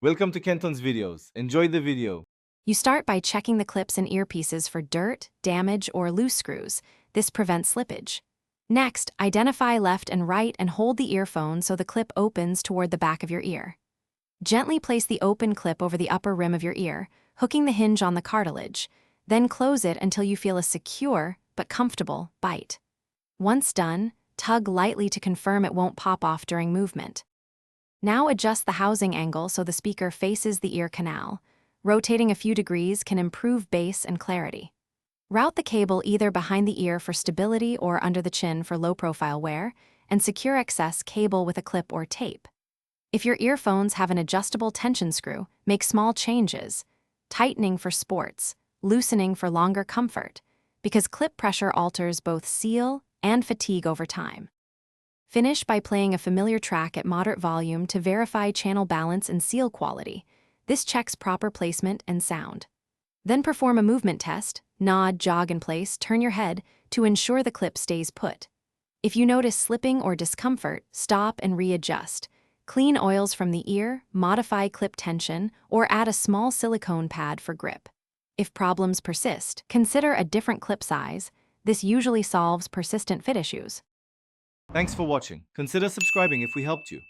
Welcome to Kenton's videos. Enjoy the video. You start by checking the clips and earpieces for dirt, damage, or loose screws. This prevents slippage. Next, identify left and right and hold the earphone so the clip opens toward the back of your ear. Gently place the open clip over the upper rim of your ear, hooking the hinge on the cartilage. Then close it until you feel a secure, but comfortable, bite. Once done, tug lightly to confirm it won't pop off during movement. Now adjust the housing angle so the speaker faces the ear canal. Rotating a few degrees can improve bass and clarity. Route the cable either behind the ear for stability or under the chin for low-profile wear, and secure excess cable with a clip or tape. If your earphones have an adjustable tension screw, make small changes, tightening for sports, loosening for longer comfort, because clip pressure alters both seal and fatigue over time. Finish by playing a familiar track at moderate volume to verify channel balance and seal quality. This checks proper placement and sound. Then perform a movement test, nod, jog in place, turn your head to ensure the clip stays put. If you notice slipping or discomfort, stop and readjust. Clean oils from the ear, modify clip tension, or add a small silicone pad for grip. If problems persist, consider a different clip size. This usually solves persistent fit issues. Thanks for watching. Consider subscribing if we helped you.